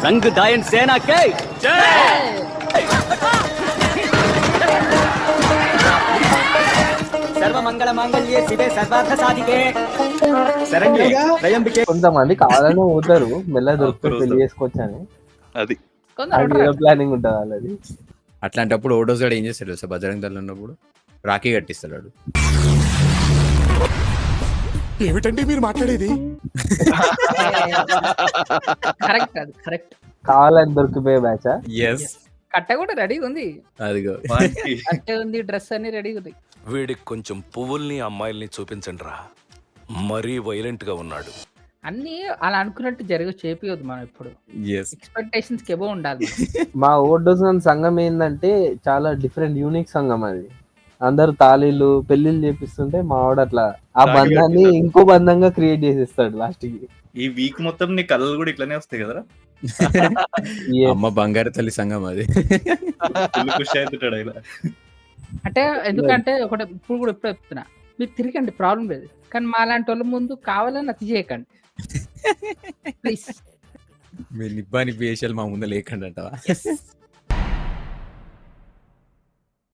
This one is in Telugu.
संग दायन सेना के सर्व मंगल मांगल्ये शिवे सर्वार्थ साधिके शरण्ये त्र्यंबके. కొంతమంది కావాలనే పోతారు మెల్ల దొరికితే పెళ్లి చేసుకోవచ్చు అని. అది ఏదో ప్లానింగ్ ఉంటుంది వాళ్ళది. అట్లాంటప్పుడు ఓడోస్ గడు ఏం చేస్తాడు సార్ బజరంగ్ దళ్ ఉన్నప్పుడు రాఖీ కట్టిస్తాడు వాడు. ఏమిటండి మీరు మాట్లాడేది? కరెక్ట్, అది కరెక్ట్. కావాలని దొరికిపోయే బ్యాచ్. ఎస్ కట్ట కూడా రెడీ ఉంది, అదిగో కట్ట ఉంది, డ్రెస్ అన్ని రెడీ ఉంది. వీడికి కొంచెం పువ్వుల్ని అమ్మాయిల్ని చూపించండి రా, మరీ వైలెంట్ గా ఉన్నాడు. అన్ని అలా అనుకున్నట్టు చేపియొద్దు మనం ఎప్పుడు. ఎస్ ఎక్స్పెక్టేషన్స్ కి ఎబో ఉండాలి. మా ఓడోస్ సంఘం ఏంటంటే చాలా డిఫరెంట్ యూనిక్ సంఘం అది. అందరు తాళీలు పెళ్లిళ్ళు చేపిస్తుంటే మా వాడు అట్లా ఆ బంధాన్ని ఇంకో బంధంగా క్రియేట్ చేసేస్తాడు లాస్ట్ కి. ఈ వీక్ మొత్తం నీ కళ్ళు కూడా ఇట్లానే వస్తాయి కదరా. అమ్మ బంగారు తల్లి సంఘం అది. ఫుల్ ఖుషి అవుతుంటాడు ఇలా. అంటే ఎందుకంటే ఒకటి ఇప్పుడు కూడా ఎప్పుడు చెప్తున్నా, మీరు తిరగండి, ప్రాబ్లం లేదు, కానీ మా లాంటి వాళ్ళ ముందు కావాలని అతి చేయకండి ప్లీజ్. మీ నిబ్బాని వేషాలు మా ముందు లేకుండా అంటావా?